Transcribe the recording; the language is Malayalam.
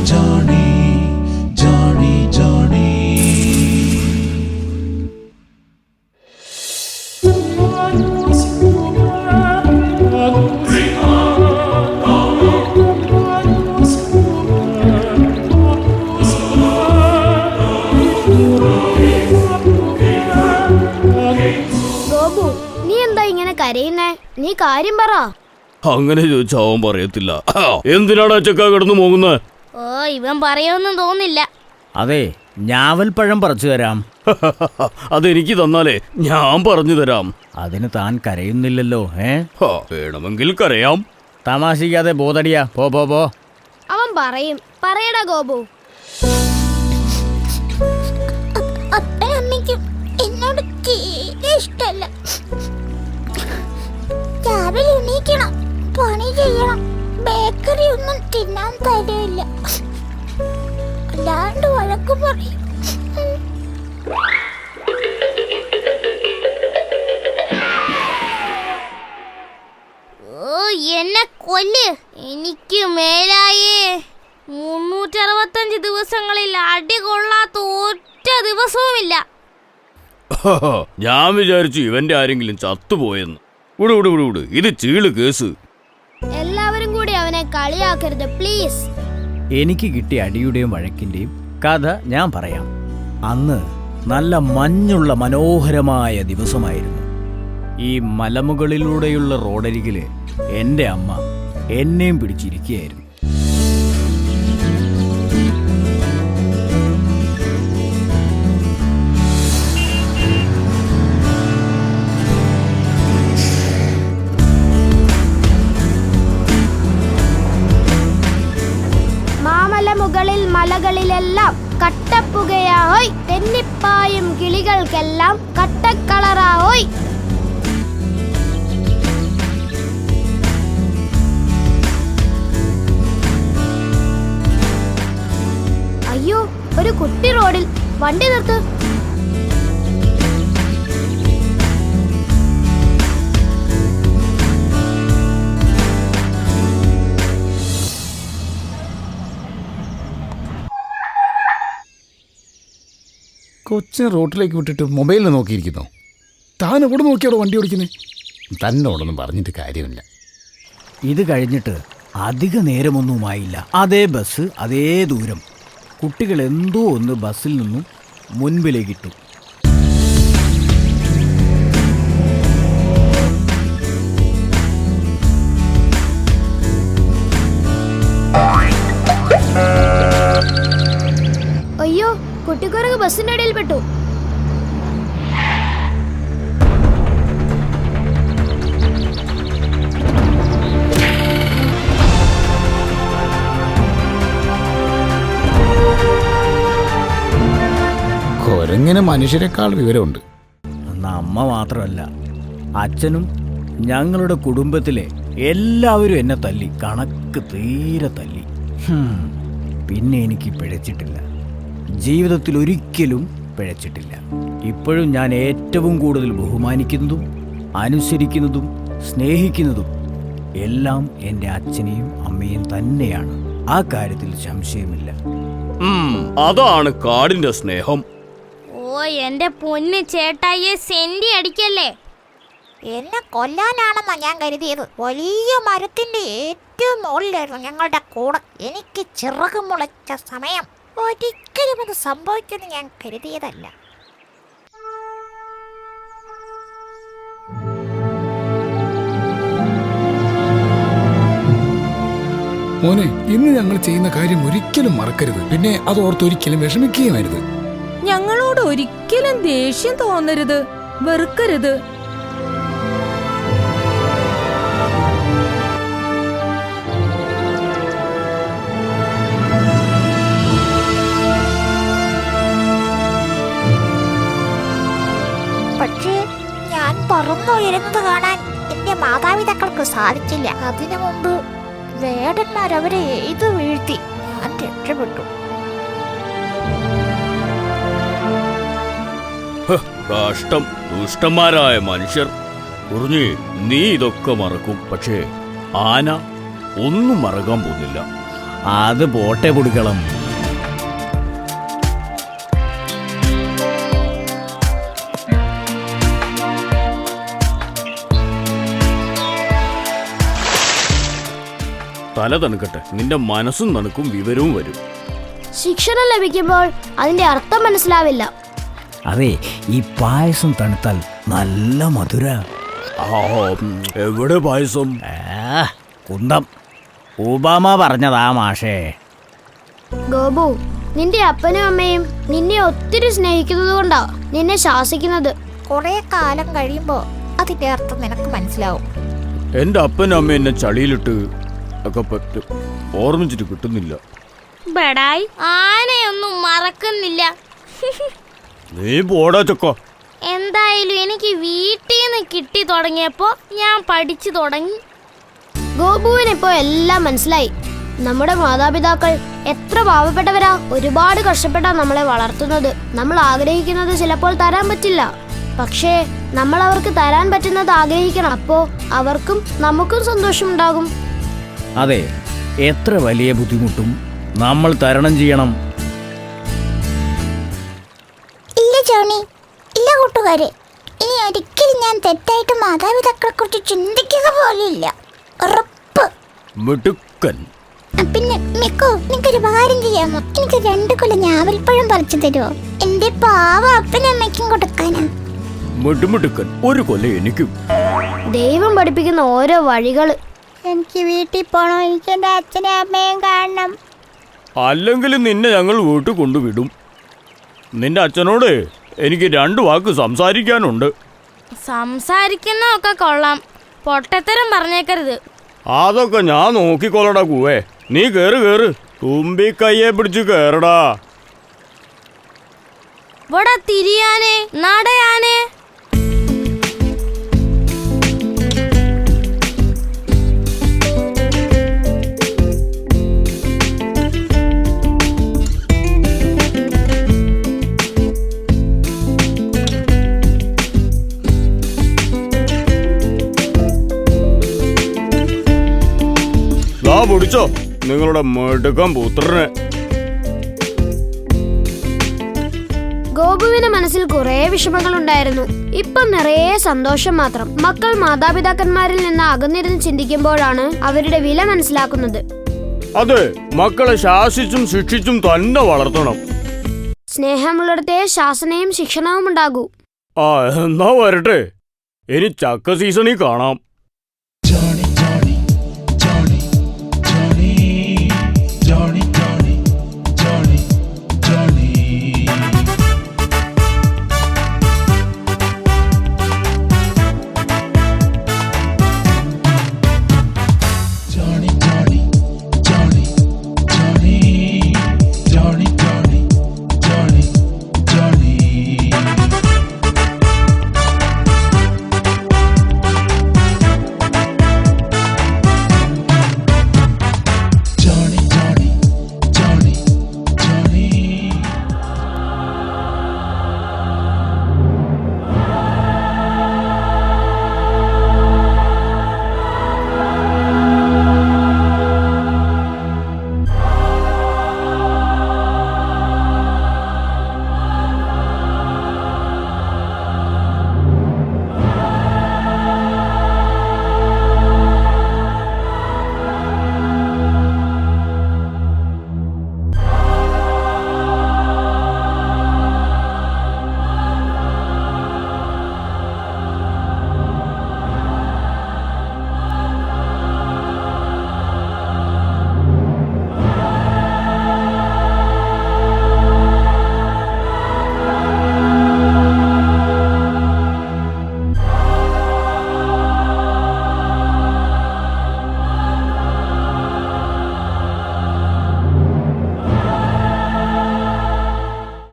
Johnny Johnny Johnny. ഗോപു, നീ എന്താ ഇങ്ങനെ കരയുന്നേ? നീ കാര്യം പറ. അങ്ങനെ ചോദിച്ചാ അവൻ പറയത്തില്ല. എന്തിനാടാ ചെക്ക കിടന്നു പോകുന്നത്? ഓ, ഇവൻ പറയൊന്നും തോന്നില്ല. അതെ, ഞാവൽപ്പഴം പറിച്ചു തരാം. അതെനിക്ക് തന്നാലേ ഞാൻ പറഞ്ഞു തരാം. അതിന് താൻ കരയുന്നില്ലല്ലോ. വേണമെങ്കിൽ കരയാം. തമാശിക്കാതെ ബോധടിയാ. പോ പോ പോ. അവൻ പറയും. പറയടാ ഗോപു. എന്നോട് ഇഷ്ടല്ല. രാവിലെ എണീക്കണം, പണി ചെയ്യണം, ബേക്കറി ഒന്നും തിന്നാൻ തരില്ല, അല്ലാണ്ട് വഴക്ക് പറയും. ഓ, എന്നെ കൊല്ല്, എനിക്ക് മേലായേ. 365 ദിവസങ്ങളിൽ അടി കൊള്ളാത്ത ഒറ്റ ദിവസവുമില്ല. ഞാൻ വിചാരിച്ചു ഇവന്റെ ആരെങ്കിലും ചത്തുപോയെന്ന്. വിട്, ഇത് ചീള് കേസ്. എല്ലാവരും കൂടി അവനെ കളിയാക്കരുത് പ്ലീസ്. എനിക്ക് കിട്ടിയ അടിയുടെയും വഴക്കിന്റെയും കഥ ഞാൻ പറയാം. അന്ന് നല്ല മഞ്ഞുള്ള മനോഹരമായ ദിവസമായിരുന്നു. ഈ മലമുകളിലൂടെയുള്ള റോഡരികില് എൻ്റെ അമ്മ എന്നെയും പിടിച്ചിരിക്കുകയായിരുന്നു. മുകളിൽ മലകളിലെല്ലാം കട്ടപ്പുകയാഹോയ്, തെന്നിപ്പായും കിളികൾക്കെല്ലാം കട്ടക്കളറാഹോയ്. അയ്യോ, ഒരു കുട്ടി റോഡിൽ. വണ്ടി നിർത്ത്. കൊച്ചിനെ റോട്ടിലേക്ക് വിട്ടിട്ട് മൊബൈലിൽ നോക്കിയിരിക്കുന്നു. താൻ എവിടെ നോക്കിയാണോ വണ്ടി ഓടിക്കുന്നത്? തന്നോടൊന്നും പറഞ്ഞിട്ട് കാര്യമില്ല. ഇത് കഴിഞ്ഞിട്ട് അധിക നേരമൊന്നുമായില്ല. അതേ ബസ്, അതേ ദൂരം. കുട്ടികൾ എന്തോ ഒന്ന് ബസ്സിൽ നിന്നും മുൻപിലേക്കിട്ടു. അയ്യോ, കുട്ടിക്കുറങ്ങ് ബസ്സിന്റെ ഇടയിൽ പെട്ടു. കൊരങ്ങനെ മനുഷ്യരെക്കാൾ വിവരമുണ്ട്. അമ്മ മാത്രമല്ല, അച്ഛനും ഞങ്ങളുടെ കുടുംബത്തിലെ എല്ലാവരും എന്നെ തല്ലി. കണക്ക് തീരെ തല്ലി. പിന്നെ എനിക്ക് പിഴച്ചിട്ടില്ല. ജീവിതത്തിൽ ഒരിക്കലും പിഴച്ചിട്ടില്ല. ഇപ്പോഴും ഞാൻ ഏറ്റവും കൂടുതൽ ബഹുമാനിക്കുന്നതും അനുസരിക്കുന്നതും സ്നേഹിക്കുന്നതും എല്ലാം എൻ്റെ അച്ഛനെയും അമ്മയും തന്നെയാണ്. ആ കാര്യത്തിൽ സംശയമില്ല. അതാണ് കാടിന്റെ സ്നേഹം. ഓ, എന്റെ പൊന്ന് ചേട്ടായിയെ സെന്റി അടിക്കല്ലേ. എന്നെ കൊല്ലാനാണെന്നാ ഞാൻ കരുതിയത്. വലിയ മരത്തിന്റെ ഏറ്റവും മുകളിലായിരുന്നു ഞങ്ങളുടെ കൂടെ. എനിക്ക് ചിറക് മുളച്ച സമയം ഒരിക്കലും അത് സംഭവിക്കുമെന്ന് ഞാൻ കരുതിയതല്ല. മോനെ, ഇന്ന് ഞങ്ങൾ ചെയ്യുന്ന കാര്യം ഒരിക്കലും മറക്കരുത്. പിന്നെ അത് ഓർത്തൊരിക്കലും വിഷമിക്കുകയും അരുത്. ഞങ്ങളോട് ഒരിക്കലും ദേഷ്യം തോന്നരുത്, വെറുക്കരുത്. പക്ഷേ ഞാൻ പറന്നുയരുന്നത് കാണാൻ എന്റെ മാതാപിതാക്കൾക്ക് സാധിച്ചില്ല. അതിനു മുമ്പ് വേടന്മാരവരെ എയ്തു വീഴ്ത്തി ഞാൻ രക്ഷപ്പെട്ടു. കഷ്ടം, ദുഷ്ടന്മാരായ മനുഷ്യർ. കുറിഞ്ഞി, നീ ഇതൊക്കെ മറക്കും. പക്ഷേ ആന ഒന്നും മറക്കാൻ പോകുന്നില്ല. അത് പോട്ടെ പൊടിക്കളം. തല തണുക്കട്ടെ, നിന്റെ മനസ്സും തണുക്കും, വിവരവും വരും. ശിക്ഷണം ലഭിക്കുമ്പോൾ അതിന്റെ അർത്ഥം മനസ്സിലാവില്ല. അതെ, ഈ പായസം തണുത്താൽ നല്ല മധുര. എവിടെ പായസം? കുന്തം. ഒബാമ പറഞ്ഞതാ മാഷേ. ഗോപു, നിന്റെ അപ്പനും അമ്മയും നിന്നെ ഒത്തിരി സ്നേഹിക്കുന്നത് കൊണ്ടാ നിന്നെ ശാസിക്കുന്നത്. കുറെ കാലം കഴിയുമ്പോ അതിന്റെ അർത്ഥം നിനക്ക് മനസ്സിലാവും. എന്റെ അപ്പനും അമ്മ എന്നെ ചളിയിലിട്ട് ഒക്കെ പറ്റും, ഓർമ്മിച്ചിട്ട് കിട്ടുന്നില്ല. ബടായി, ആനയൊന്നും മറക്കുന്നില്ല. നീ പോടാ ചക്ക. എന്തായാലും എനിക്ക് വീട്ടിൽ നിന്ന് കിട്ടി തുടങ്ങിയപ്പോ ഞാൻ പഠിച്ചു തുടങ്ങി. ഗോപുവിനിപ്പോ എല്ലാം മനസ്സിലായി. നമ്മുടെ മാതാപിതാക്കൾ എത്ര പാവപ്പെട്ടവരാ. ഒരുപാട് കഷ്ടപ്പെട്ടാ നമ്മളെ വളർത്തുന്നത്. നമ്മൾ ആഗ്രഹിക്കുന്നത് ചിലപ്പോൾ തരാൻ പറ്റില്ല, പക്ഷേ നമ്മൾ അവർക്ക് തരാൻ പറ്റുന്നത് ആഗ്രഹിക്കണം. അപ്പോ അവർക്കും നമുക്കും സന്തോഷമുണ്ടാകും. അതെ, എത്ര വലിയ ബുദ്ധിമുട്ടും നമ്മൾ തരണം ചെയ്യണം. ഇല്ല ജോണി, ഇല്ല കൂട്ടുകാരെ, ഇനി ഒരിക്കലും ഞാൻ തെറ്റായിട്ട് മാതാപിതാക്കളെ കുറിച്ച് ചിന്തിക്കുക പോലില്ല. ഉറപ്പ്. മിടുക്കൻ. പിന്നെ മിക്കോ, എനിക്കൊരു ഉപകാരം ചെയ്യാമോ? എനിക്ക് 2 കൊല്ലം ഞാവൽപ്പഴം പറിച്ചു തരുമോ? എന്റെ പാവ അപ്പനും അമ്മയ്ക്കും കൊടുക്കാനാ. മിടുമിടുക്കൻ. ഒരു കൊല്ലം എനിക്കും. ദൈവം പഠിപ്പിക്കുന്ന ഓരോ വഴികള്. എനിക്ക് വീട്ടിൽ പോണോ? എനിക്ക് എന്റെ അച്ഛനും അമ്മയും കാണണം. അല്ലെങ്കിൽ നിന്നെ ഞങ്ങൾ വീട്ടിൽ കൊണ്ടുവിടും. നിന്റെ അച്ഛനോട് എനിക്ക് 2 വാക്ക് സംസാരിക്കാനുണ്ട്. സംസാരിക്കുന്നതൊക്കെ കൊള്ളാം, പൊട്ടത്തരം പറഞ്ഞേക്കരുത്. അതൊക്കെ ഞാൻ നോക്കിക്കൊള്ളടാ കൂവേ. നീ കേറ്, തുമ്പിക്കയ്യെ പിടിച്ച് കേറടാ. ഇവിടെ തിരിയാനേ, നടയാനേ. പിടിച്ചോ നിങ്ങളുടെ മെടുക്കം പുത്രനെ. ഗോപുവിന്റെ മനസ്സിൽ കുറെ വിഷമങ്ങളുണ്ടായിരുന്നു. ഇപ്പം നിറയെ സന്തോഷം മാത്രം. മക്കൾ മാതാപിതാക്കന്മാരിൽ നിന്ന് അകന്നിരുന്ന് ചിന്തിക്കുമ്പോഴാണ് അവരുടെ വില മനസ്സിലാക്കുന്നത്. അതെ, മക്കളെ ശാസിച്ചും ശിക്ഷിച്ചും തന്നെ വളർത്തണം. സ്നേഹമുള്ളിടത്തെ ശാസനയും ശിക്ഷണവും ഉണ്ടാകൂ. എന്നാ വരട്ടെ, ഇനി ചക്ക സീസണിൽ കാണാം.